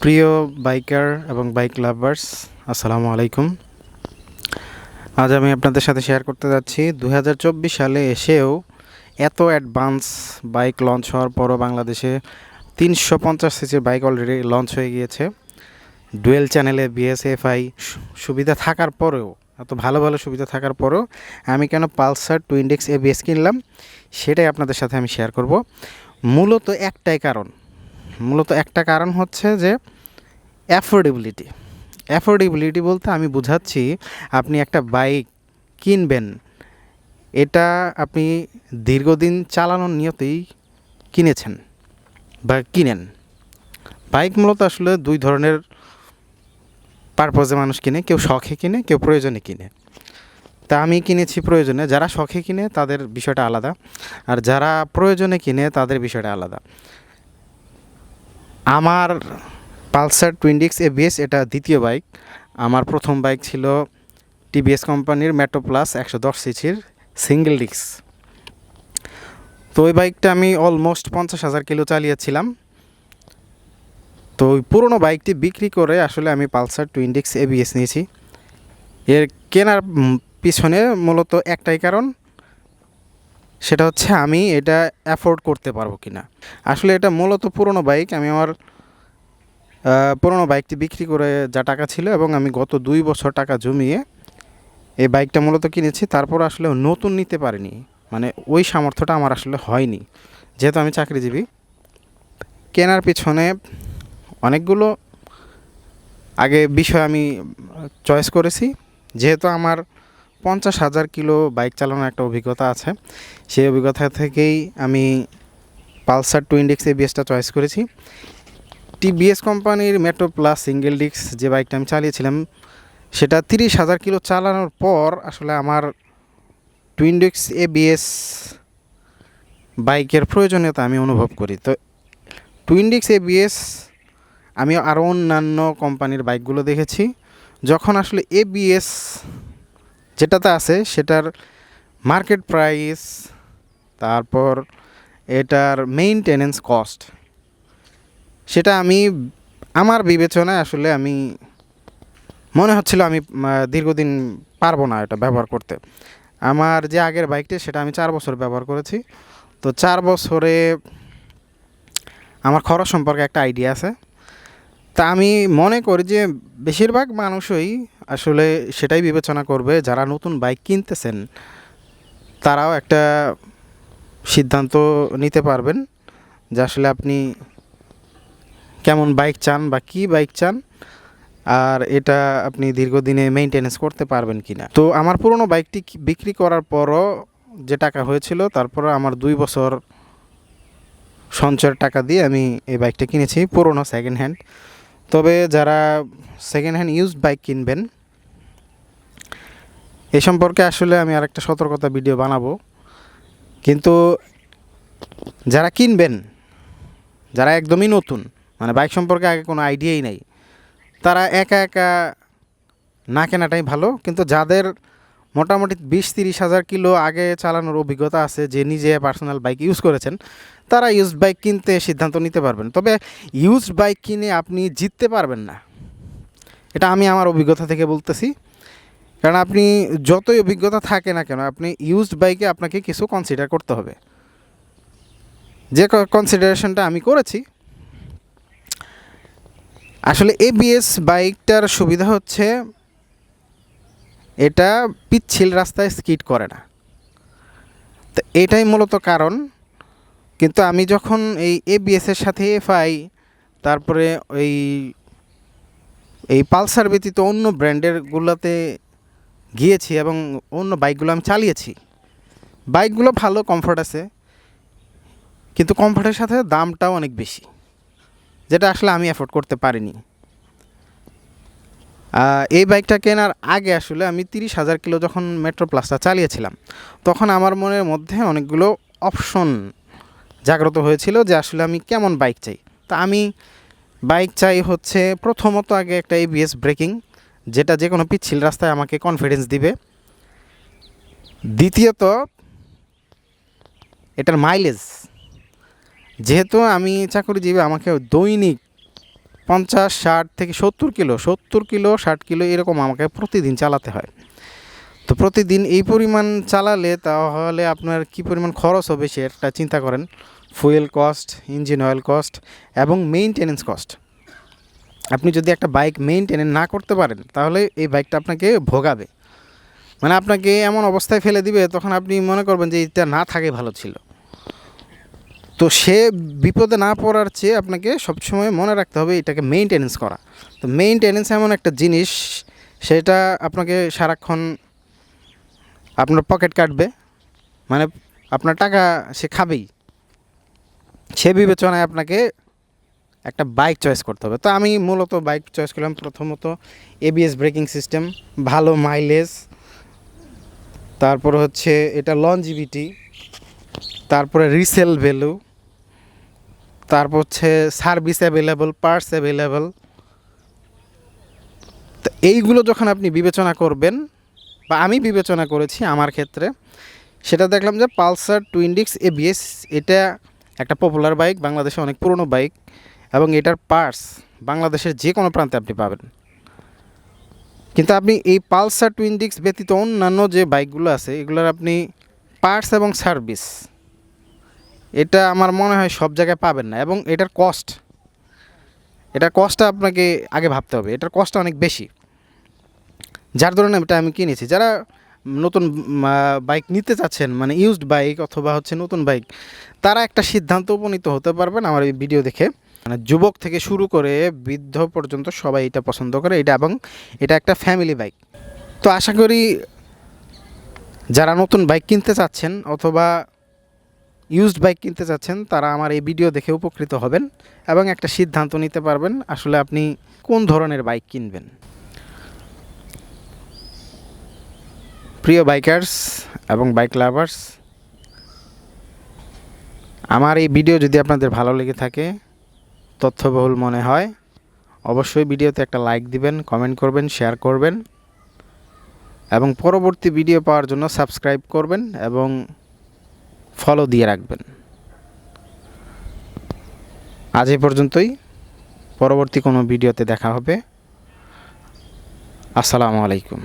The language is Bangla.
প্রিয় বাইকার এবং বাইক লাভার্স, আসসালামু আলাইকুম। আজ আমি আপনাদের সাথে শেয়ার করতে যাচ্ছি 2024 সালে এসেও এত অ্যাডভান্স বাইক লঞ্চ হওয়ার পরও বাংলাদেশে 350 সিসির বাইক অলরেডি লঞ্চ হয়ে গিয়েছে। ডুয়েল চ্যানেলে বিএসএফআই সুবিধা থাকার পরেও, এত ভালো ভালো সুবিধা থাকার পরেও আমি কেন পালসার টুইনডেক্স এবিএস কিনলাম সেটাই আপনাদের সাথে আমি শেয়ার করব। মূলত একটা কারণ হচ্ছে যে অ্যাফোর্ডেবিলিটি বলতে আমি বুঝাচ্ছি, আপনি একটা বাইক কিনবেন, এটা আপনি দীর্ঘদিন চালানোর নিয়তেই কিনেছেন বা কিনেন। বাইক মূলত আসলে দুই ধরনের পারপোজে মানুষ কিনে, কেউ শখে কিনে, কেউ প্রয়োজনে কিনে। তা আমি কিনেছি প্রয়োজনে। যারা শখে কিনে তাদের বিষয়টা আলাদা, আর যারা প্রয়োজনে কিনে তাদের বিষয়টা আলাদা। আমার পালসার টুইনডিক্স এবিএস এটা দ্বিতীয় বাইক। আমার প্রথম বাইক ছিল টিভিএস কোম্পানির মেট্রো প্লাস 110 সিসির সিঙ্গেল ডিস্ক। তো ওই বাইকটা আমি অলমোস্ট 50,000 কিলো চালিয়েছিলাম। তো ওই পুরনো বাইকটি বিক্রি করে আসলে আমি পালসার টুইনডিক্স এবিএস নিয়েছি। এর কেনার পিছনে মূলত একটাই কারণ, সেটা হচ্ছে আমি এটা অ্যাফোর্ড করতে পারবো কি না। আসলে এটা মূলত পুরনো বাইক। আমি আমার পুরনো বাইকটি বিক্রি করে যা টাকা ছিল, এবং আমি গত 2 বছর টাকা জমিয়ে এই বাইকটা মূলত কিনেছি। তারপর আসলে নতুন নিতে পারিনি, মানে ওই সামর্থ্যটা আমার আসলে হয়নি, যেহেতু আমি চাকরিজীবী। কেনার পিছনে অনেকগুলো আগে বিষয় আমি চয়েস করেছি। যেহেতু আমার 50,000 কিলো বাইক চালানোর একটা অভিজ্ঞতা আছে, সেই অভিজ্ঞতা থেকেই আমি পালসার টুইনডিক্স এবিএসটা চয়েস করেছি। টিভিএস কোম্পানির মেট্রো প্লাস সিঙ্গেল ডিস্ক যে বাইকটা আমি চালিয়েছিলাম, সেটা 30,000 কিলো চালানোর পর আসলে আমার টুইনডিক্স এবিএস বাইকের প্রয়োজনীয়তা আমি অনুভব করি। তো টুইনডিক্স এবিএস আমি আরও অন্যান্য কোম্পানির বাইকগুলো দেখেছি, যখন আসলে এবিএস যেটাতে আছে সেটার মার্কেট প্রাইস, তারপর এটার মেইনটেনেন্স কস্ট, সেটা আমার বিবেচনায় আসলে আমি মনে হচ্ছিল আমি দীর্ঘদিন পারবো না এটা ব্যবহার করতে। আমার যে আগের বাইকটি সেটা আমি 4 বছর ব্যবহার করেছি। তো 4 বছরে আমার খরচ সম্পর্কে একটা আইডিয়া আছে। তা আমি মনে করি যে বেশিরভাগ মানুষই আসলে সেটাই বিবেচনা করবে, যারা নতুন বাইক কিনতেছেন তারাও একটা সিদ্ধান্ত নিতে পারবেন যে আসলে আপনি কেমন বাইক চান বা কী বাইক চান, আর এটা আপনি দীর্ঘদিনে মেইনটেনেন্স করতে পারবেন কি না। তো আমার পুরনো বাইকটি বিক্রি করার পরও যে টাকা হয়েছিল, তারপর আমার 2 বছর সঞ্চয়ের টাকা দিয়ে আমি এই বাইকটা কিনেছি, পুরনো সেকেন্ড হ্যান্ড। তবে যারা সেকেন্ড হ্যান্ড ইউজড বাইক কিনবেন, এ সম্পর্কে আসলে আমি আরেকটা সতর্কতা ভিডিও বানাবো। কিন্তু যারা কিনবেন, যারা একদমই নতুন, মানে বাইক সম্পর্কে আগে কোনো আইডিয়াই নেই, তারা একা না কেনাটাই ভালো। কিন্তু যাদের মোটামুটি 20-30 হাজার কিলো আগে চালানোর অভিজ্ঞতা আছে, যে নিজে পার্সোনাল বাইক ইউজ করেছেন, তারা ইউজড বাইক কিনতে সিদ্ধান্ত নিতে পারবেন। তবে ইউজড বাইক কিনে আপনি জিততে পারবেন না, এটা আমি আমার অভিজ্ঞতা থেকে বলতেছি। কারণ আপনি যতই অভিজ্ঞতা থাকে না কেন, আপনি ইউজড বাইকে আপনাকে কিছু কনসিডার করতে হবে। যে কনসিডারেশনটা আমি করেছি, আসলে এবিএস বাইকটার সুবিধা হচ্ছে এটা পিচ্ছিল রাস্তায় স্কিড করে না। তো এটাই মূলত কারণ। কিন্তু আমি যখন এই এবিএসের সাথে এফআই, তারপরে এই পালসার ব্যতীত অন্য ব্র্যান্ডেরগুলোতে গিয়েছি এবং অন্য বাইকগুলো আমি চালিয়েছি, বাইকগুলো ভালো, কমফোর্ট আছে, কিন্তু কমফোর্টের সাথে দামটাও অনেক বেশি, যেটা আসলে আমি অ্যাফোর্ড করতে পারিনি। এই বাইকটা কেনার আগে আসলে আমি 30,000 কিলো যখন মেট্রো প্লাসটা চালিয়েছিলাম, তখন আমার মনের মধ্যে অনেকগুলো অপশন জাগ্রত হয়েছিল যে আসলে আমি কেমন বাইক চাই। তা আমি বাইক চাই হচ্ছে প্রথমত আগে একটা এবিএস ব্রেকিং, যেটা যে কোনো পিচ্ছিল রাস্তায় আমাকে কনফিডেন্স দিবে। দ্বিতীয়ত এটার মাইলেজ, যেহেতু আমি চাকরিজীবী, আমাকে দৈনিক 50, 60 থেকে 70 কিলো 60 কিলো এরকম আমাকে প্রতিদিন চালাতে হয়। তো প্রতিদিন এই পরিমাণ চালালে তাহলে আপনার কী পরিমাণ খরচ হবে সেটা চিন্তা করেন। Fuel cost, engine oil cost এবং মেইনটেনেন্স কস্ট। আপনি যদি একটা বাইক মেইনটেনেন্স না করতে পারেন তাহলে এই বাইকটা আপনাকে ভোগাবে, মানে আপনাকে এমন অবস্থায় ফেলে দিবে, তখন আপনি মনে করবেন যে এটা না থাকে ভালো ছিল। তো সে বিপদে না পড়ার চেয়ে আপনাকে সবসময় মনে রাখতে হবে এটাকে মেইনটেনেন্স করা। তো মেইনটেনেন্স এমন একটা জিনিস, সেটা আপনাকে সারাক্ষণ আপনার পকেট কাটবে, মানে আপনার টাকা সে খাবেই। সে বিবেচনায় আপনাকে একটা বাইক চয়েস করতে হবে। তো আমি মূলত বাইক চয়েস করলাম প্রথমত এবিএস ব্রেকিং সিস্টেম, ভালো মাইলেজ, তারপরে হচ্ছে এটা লনজিভিটি, তারপরে রিসেল ভ্যালু, তারপর হচ্ছে সার্ভিস অ্যাভেলেবল, পার্টস অ্যাভেলেবল। তো এইগুলো যখন আপনি বিবেচনা করবেন, বা আমি বিবেচনা করেছি আমার ক্ষেত্রে, সেটা দেখলাম যে পালসার টুইন্ডিক্স এবিএস এটা একটা পপুলার বাইক, বাংলাদেশে অনেক পুরনো বাইক, এবং এটার পার্টস বাংলাদেশের যে কোনো প্রান্তে আপনি পাবেন। কিন্তু আপনি এই পালসার টুইন্ডিক্স ব্যতীত অন্যান্য যে বাইকগুলো আছে এগুলোর আপনি পার্টস এবং সার্ভিস এটা আমার মনে হয় সব জায়গায় পাবেন না। এবং এটার কস্টটা আপনাকে আগে ভাবতে হবে, এটার কস্টটা অনেক বেশি, যার ধরুন এটা আমি কিনেছি। যারা নতুন বাইক নিতে চাচ্ছেন, মানে ইউজড বাইক অথবা হচ্ছে নতুন বাইক, তারা একটা সিদ্ধান্ত উপনীত হতে পারবেন আমার এই ভিডিও দেখে। মানে যুবক থেকে শুরু করে বৃদ্ধ পর্যন্ত সবাই এটা পছন্দ করে এটা, এবং এটা একটা ফ্যামিলি বাইক। তো আশা করি যারা নতুন বাইক কিনতে চাচ্ছেন অথবা ইউজড বাইক কিনতে চাচ্ছেন তারা আমার এই ভিডিও দেখে উপকৃত হবেন এবং একটা সিদ্ধান্ত নিতে পারবেন আসলে আপনি কোন ধরনের বাইক কিনবেন। প্রিয় বাইকার্স এবং বাইক লাভার্স, আমার এই ভিডিও যদি আপনাদের ভালো লেগে থাকে, তথ্যবহুল মনে হয়, অবশ্যই ভিডিওতে একটা লাইক দিবেন, কমেন্ট করবেন, শেয়ার করবেন এবং পরবর্তী ভিডিও পাওয়ার জন্য সাবস্ক্রাইব করবেন এবং ফলো দিয়ে রাখবেন। আজ এই পর্যন্তই, পরবর্তী কোনো ভিডিওতে দেখা হবে। আসসালামু আলাইকুম।